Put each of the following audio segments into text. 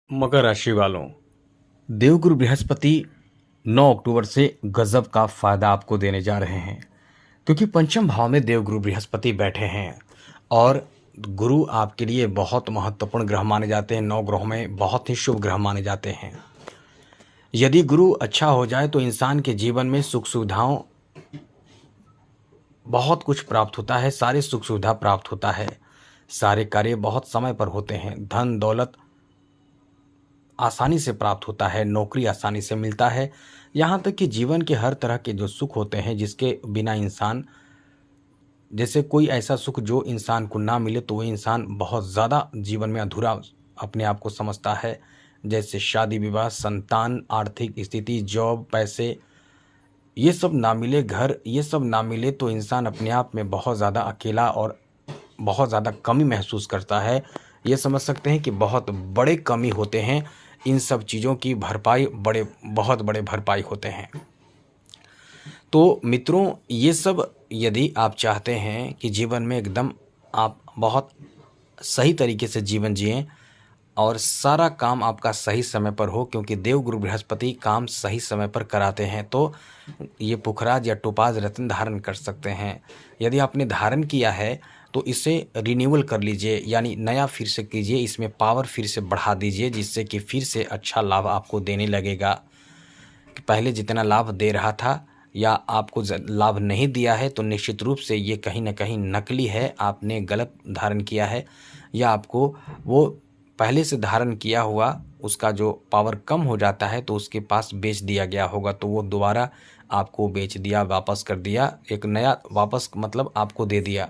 मकर राशि वालों, देवगुरु बृहस्पति 9 अक्टूबर से गजब का फायदा आपको देने जा रहे हैं, क्योंकि पंचम भाव में देवगुरु बृहस्पति बैठे हैं। और गुरु आपके लिए बहुत महत्वपूर्ण ग्रह माने जाते हैं। 9 ग्रहों में बहुत ही शुभ ग्रह माने जाते हैं। यदि गुरु अच्छा हो जाए तो इंसान के जीवन में सुख सुविधाओं बहुत कुछ प्राप्त होता है, सारे सुख सुविधा प्राप्त होता है, सारे कार्य बहुत समय पर होते हैं, धन दौलत आसानी से प्राप्त होता है, नौकरी आसानी से मिलता है। यहाँ तक कि जीवन के हर तरह के जो सुख होते हैं जिसके बिना इंसान, जैसे कोई ऐसा सुख जो इंसान को ना मिले तो वो इंसान बहुत ज़्यादा जीवन में अधूरा अपने आप को समझता है। जैसे शादी विवाह, संतान, आर्थिक स्थिति, जॉब, पैसे, ये सब ना मिले, घर, ये सब ना मिले तो इंसान अपने आप में बहुत ज़्यादा अकेला और बहुत ज़्यादा कमी महसूस करता है। ये समझ सकते हैं कि बहुत बड़े कमी होते हैं। इन सब चीज़ों की भरपाई बहुत बड़े भरपाई होते हैं। तो मित्रों, ये सब यदि आप चाहते हैं कि जीवन में एकदम आप बहुत सही तरीके से जीवन जिएं और सारा काम आपका सही समय पर हो, क्योंकि देवगुरु बृहस्पति काम सही समय पर कराते हैं, तो ये पुखराज या टोपाज रत्न धारण कर सकते हैं। यदि आपने धारण किया है तो इसे रिन्यूअल कर लीजिए, यानी नया फिर से कीजिए, इसमें पावर फिर से बढ़ा दीजिए, जिससे कि फिर से अच्छा लाभ आपको देने लगेगा। कि पहले जितना लाभ दे रहा था या आपको लाभ नहीं दिया है तो निश्चित रूप से ये कहीं ना कहीं नकली है, आपने गलत धारण किया है, या आपको वो पहले से धारण किया हुआ उसका जो पावर कम हो जाता है तो उसके पास बेच दिया गया होगा, तो वो दोबारा आपको बेच दिया, वापस कर दिया, एक नया वापस मतलब आपको दे दिया।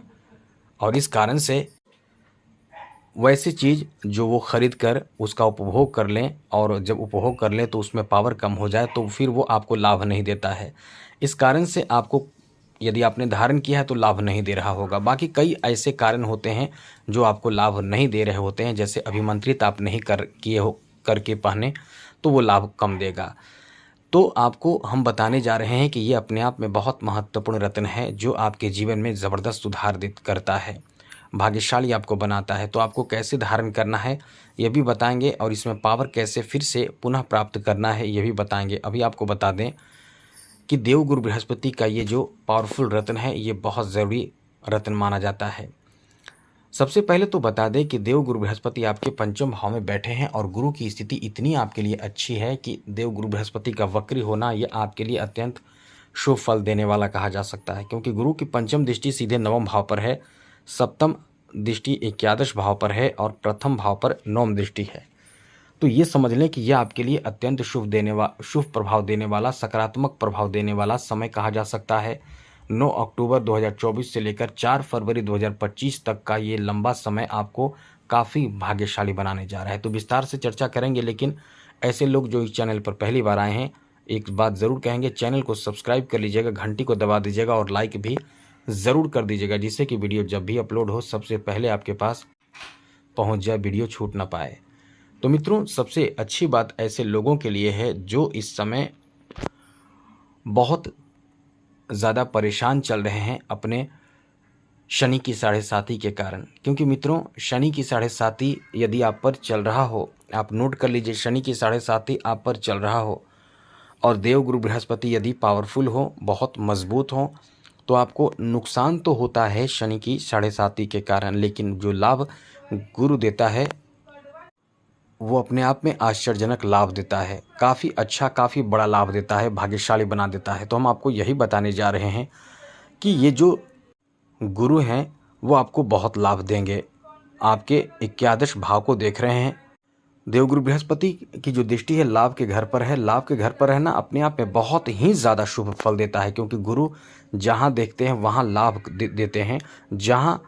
और इस कारण से वैसी चीज़ जो वो ख़रीद कर उसका उपभोग कर लें, और जब उपभोग कर लें तो उसमें पावर कम हो जाए तो फिर वो आपको लाभ नहीं देता है। इस कारण से आपको, यदि आपने धारण किया है तो लाभ नहीं दे रहा होगा। बाकी कई ऐसे कारण होते हैं जो आपको लाभ नहीं दे रहे होते हैं, जैसे अभिमंत्रित आप नहीं किए हो करके पहने तो वो लाभ कम देगा। तो आपको हम बताने जा रहे हैं कि ये अपने आप में बहुत महत्वपूर्ण रत्न है जो आपके जीवन में ज़बरदस्त सुधार करता है, भाग्यशाली आपको बनाता है। तो आपको कैसे धारण करना है ये भी बताएंगे, और इसमें पावर कैसे फिर से पुनः प्राप्त करना है ये भी बताएंगे। अभी आपको बता दें कि देवगुरु बृहस्पति का ये जो पावरफुल रत्न है ये बहुत ज़रूरी रत्न माना जाता है। सबसे पहले तो बता दें कि देवगुरु बृहस्पति आपके पंचम भाव में बैठे हैं और गुरु की स्थिति इतनी आपके लिए अच्छी है कि देवगुरु बृहस्पति का वक्री होना ये आपके लिए अत्यंत शुभ फल देने वाला कहा जा सकता है, क्योंकि गुरु की पंचम दृष्टि सीधे नवम भाव पर है, सप्तम दृष्टि एकादश भाव पर है और प्रथम भाव पर नवम दृष्टि है। तो ये समझ लें कि यह आपके लिए अत्यंत शुभ प्रभाव देने वाला, सकारात्मक प्रभाव देने वाला समय कहा जा सकता है। 9 अक्टूबर 2024 से लेकर 4 फरवरी 2025 तक का ये लंबा समय आपको काफ़ी भाग्यशाली बनाने जा रहा है। तो विस्तार से चर्चा करेंगे, लेकिन ऐसे लोग जो इस चैनल पर पहली बार आए हैं, एक बात ज़रूर कहेंगे, चैनल को सब्सक्राइब कर लीजिएगा, घंटी को दबा दीजिएगा और लाइक भी ज़रूर कर दीजिएगा, जिससे कि वीडियो जब भी अपलोड हो सबसे पहले आपके पास पहुंच जाए, वीडियो छूट ना पाए। तो मित्रों, सबसे अच्छी बात ऐसे लोगों के लिए है जो इस समय बहुत ज़्यादा परेशान चल रहे हैं अपने शनि की 7.5 के कारण। क्योंकि मित्रों, शनि की 7.5 यदि आप पर चल रहा हो, आप नोट कर लीजिए, शनि की 7.5 आप पर चल रहा हो और देवगुरु बृहस्पति यदि पावरफुल हो, बहुत मजबूत हो, तो आपको नुकसान तो होता है शनि की 7.5 के कारण, लेकिन जो लाभ गुरु देता है वो अपने आप में आश्चर्यजनक लाभ देता है, काफ़ी अच्छा, काफ़ी बड़ा लाभ देता है, भाग्यशाली बना देता है। तो हम आपको यही बताने जा रहे हैं कि ये जो गुरु हैं वो आपको बहुत लाभ देंगे। आपके एकादश भाव को देख रहे हैं, देवगुरु बृहस्पति की जो दृष्टि है लाभ के घर पर है। लाभ के घर पर रहना अपने आप में बहुत ही ज़्यादा शुभ फल देता है, क्योंकि गुरु जहाँ देखते हैं वहाँ लाभ देते हैं, जहाँ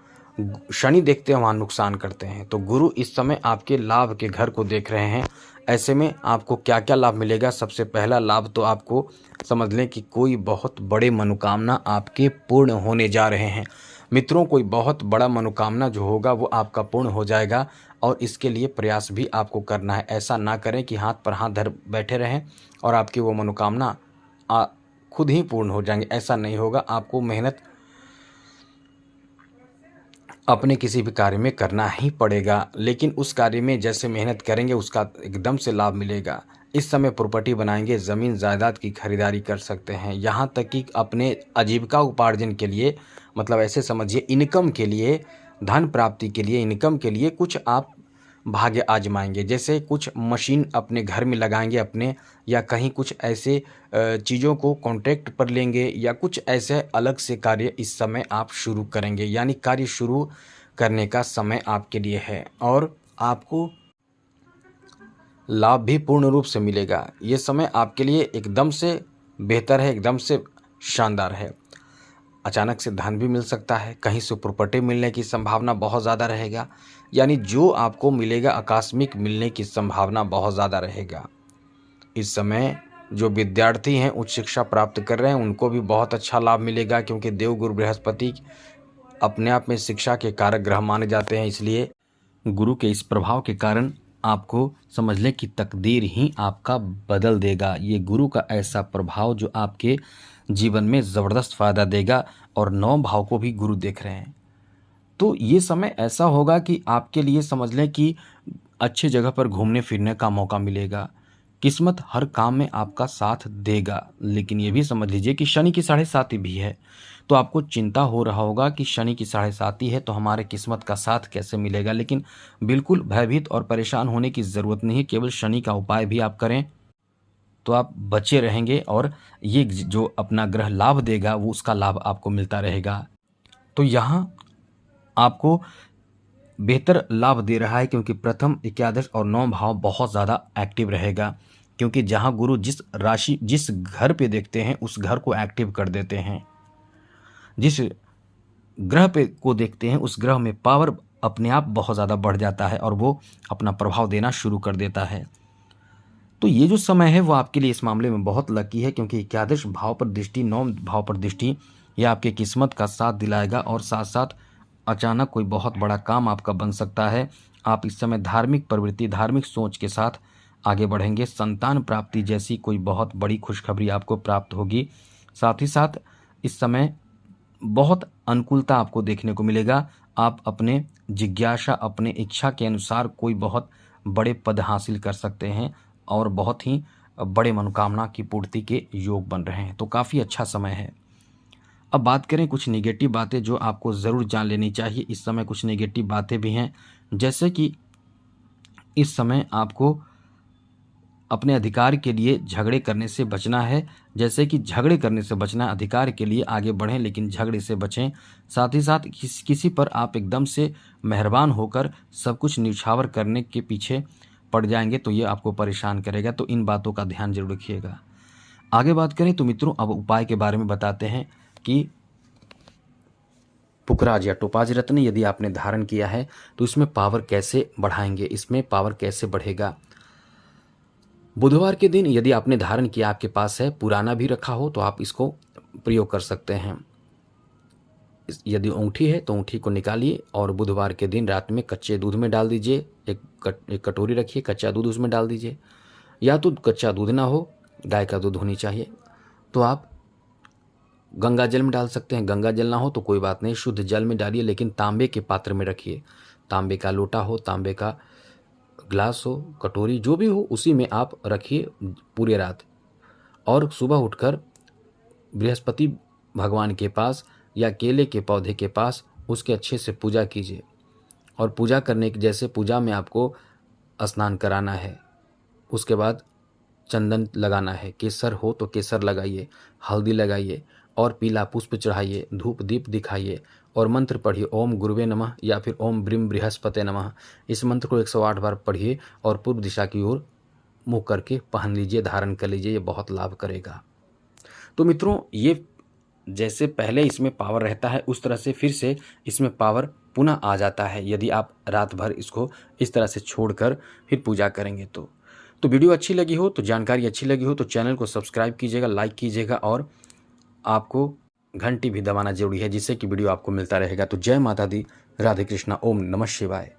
शनि देखते हैं वहाँ नुकसान करते हैं। तो गुरु इस समय आपके लाभ के घर को देख रहे हैं। ऐसे में आपको क्या क्या लाभ मिलेगा? सबसे पहला लाभ तो आपको समझ लें कि कोई बहुत बड़े मनोकामना आपके पूर्ण होने जा रहे हैं। मित्रों, कोई बहुत बड़ा मनोकामना जो होगा वो आपका पूर्ण हो जाएगा, और इसके लिए प्रयास भी आपको करना है। ऐसा ना करें कि हाथ पर हाथ धर बैठे रहें और आपकी वो मनोकामना खुद ही पूर्ण हो जाएंगे, ऐसा नहीं होगा। आपको मेहनत अपने किसी भी कार्य में करना ही पड़ेगा, लेकिन उस कार्य में जैसे मेहनत करेंगे उसका एकदम से लाभ मिलेगा। इस समय प्रॉपर्टी बनाएंगे, ज़मीन जायदाद की खरीदारी कर सकते हैं, यहाँ तक कि अपने आजीविका उपार्जन के लिए, मतलब ऐसे समझिए इनकम के लिए, धन प्राप्ति के लिए, इनकम के लिए कुछ आप भाग्य आजमाएंगे। जैसे कुछ मशीन अपने घर में लगाएंगे अपने, या कहीं कुछ ऐसे चीज़ों को कॉन्ट्रैक्ट पर लेंगे, या कुछ ऐसे अलग से कार्य इस समय आप शुरू करेंगे। यानी कार्य शुरू करने का समय आपके लिए है और आपको लाभ भी पूर्ण रूप से मिलेगा। ये समय आपके लिए एकदम से बेहतर है, एकदम से शानदार है। अचानक से धन भी मिल सकता है, कहीं से प्रॉपर्टी मिलने की संभावना बहुत ज़्यादा रहेगा। यानी जो आपको मिलेगा आकस्मिक मिलने की संभावना बहुत ज़्यादा रहेगा। इस समय जो विद्यार्थी हैं, उच्च शिक्षा प्राप्त कर रहे हैं, उनको भी बहुत अच्छा लाभ मिलेगा, क्योंकि देवगुरु बृहस्पति अपने आप में शिक्षा के कारक ग्रह माने जाते हैं। इसलिए गुरु के इस प्रभाव के कारण आपको समझ लें कि तकदीर ही आपका बदल देगा। ये गुरु का ऐसा प्रभाव जो आपके जीवन में ज़बरदस्त फ़ायदा देगा, और 9 भाव को भी गुरु देख रहे हैं। तो ये समय ऐसा होगा कि आपके लिए समझ लें कि अच्छी जगह पर घूमने फिरने का मौका मिलेगा। किस्मत हर काम में आपका साथ देगा, लेकिन ये भी समझ लीजिए कि शनि की 7.5 भी है। तो आपको चिंता हो रहा होगा कि शनि की 7.5 है तो हमारे किस्मत का साथ कैसे मिलेगा, लेकिन बिल्कुल भयभीत और परेशान होने की ज़रूरत नहीं है। केवल शनि का उपाय भी आप करें तो आप बचे रहेंगे, और ये जो अपना ग्रह लाभ देगा वो उसका लाभ आपको मिलता रहेगा। तो यहाँ आपको बेहतर लाभ दे रहा है, क्योंकि प्रथम, एकादश और 9 भाव बहुत ज़्यादा एक्टिव रहेगा। क्योंकि जहाँ गुरु जिस राशि, जिस घर पे देखते हैं उस घर को एक्टिव कर देते हैं। जिस ग्रह पे को देखते हैं उस ग्रह में पावर अपने आप बहुत ज़्यादा बढ़ जाता है और वो अपना प्रभाव देना शुरू कर देता है। तो ये जो समय है वो आपके लिए इस मामले में बहुत लकी है, क्योंकि एकादश भाव पर दृष्टि, 9 भाव पर दृष्टि, ये आपके किस्मत का साथ दिलाएगा, और साथ साथ अचानक कोई बहुत बड़ा काम आपका बन सकता है। आप इस समय धार्मिक प्रवृत्ति, धार्मिक सोच के साथ आगे बढ़ेंगे। संतान प्राप्ति जैसी कोई बहुत बड़ी खुशखबरी आपको प्राप्त होगी। साथ ही साथ इस समय बहुत अनुकूलता आपको देखने को मिलेगा। आप अपने जिज्ञासा, अपने इच्छा के अनुसार कोई बहुत बड़े पद हासिल कर सकते हैं, और बहुत ही बड़े मनोकामना की पूर्ति के योग बन रहे हैं। तो काफ़ी अच्छा समय है। अब बात करें कुछ नेगेटिव बातें जो आपको ज़रूर जान लेनी चाहिए। इस समय कुछ नेगेटिव बातें भी हैं, जैसे कि इस समय आपको अपने अधिकार के लिए झगड़े करने से बचना है। जैसे कि झगड़े करने से बचना है, अधिकार के लिए आगे बढ़ें लेकिन झगड़े से बचें। साथ ही साथ किसी पर आप एकदम से मेहरबान होकर सब कुछ न्यौछावर करने के पीछे पड़ जाएंगे तो ये आपको परेशान करेगा। तो इन बातों का ध्यान जरूर रखिएगा। आगे बात करें तो मित्रों, अब उपाय के बारे में बताते हैं कि पुखराज या टोपाज रत्न यदि आपने धारण किया है तो इसमें पावर कैसे बढ़ाएंगे, इसमें पावर कैसे बढ़ेगा। बुधवार के दिन यदि आपने धारण किया, आपके पास है, पुराना भी रखा हो तो आप इसको प्रयोग कर सकते हैं। यदि ऊँठी है तो ऊँठी को निकालिए और बुधवार के दिन रात में कच्चे दूध में डाल दीजिए। एक कटोरी रखिए, कच्चा दूध उसमें डाल दीजिए, या तो कच्चा दूध ना हो, गाय का दूध होनी चाहिए, तो आप गंगा जल में डाल सकते हैं। गंगा जल ना हो तो कोई बात नहीं, शुद्ध जल में डालिए, लेकिन तांबे के पात्र में रखिए। तांबे का लोटा हो, तांबे का ग्लास हो, कटोरी जो भी हो, उसी में आप रखिए पूरे रात। और सुबह उठकर बृहस्पति भगवान के पास या केले के पौधे के पास उसके अच्छे से पूजा कीजिए। और पूजा करने की, जैसे पूजा में आपको स्नान कराना है, उसके बाद चंदन लगाना है, केसर हो तो केसर लगाइए, हल्दी लगाइए और पीला पुष्प चढ़ाइए, धूप दीप दिखाइए और मंत्र पढ़िए, ओम गुरुवे नमः या फिर ओम ब्रीम बृहस्पते नमः। इस मंत्र को 108 बार पढ़िए और पूर्व दिशा की ओर मुँह करके पहन लीजिए, धारण कर लीजिए, ये बहुत लाभ करेगा। तो मित्रों, ये जैसे पहले इसमें पावर रहता है उस तरह से फिर से इसमें पावर पुनः आ जाता है यदि आप रात भर इसको इस तरह से छोड़कर फिर पूजा करेंगे तो वीडियो अच्छी लगी हो, तो जानकारी अच्छी लगी हो तो चैनल को सब्सक्राइब कीजिएगा, लाइक कीजिएगा और आपको घंटी भी दबाना जरूरी है, जिससे कि वीडियो आपको मिलता रहेगा। तो जय माता दी, राधे कृष्णा, ओम नमः शिवाय।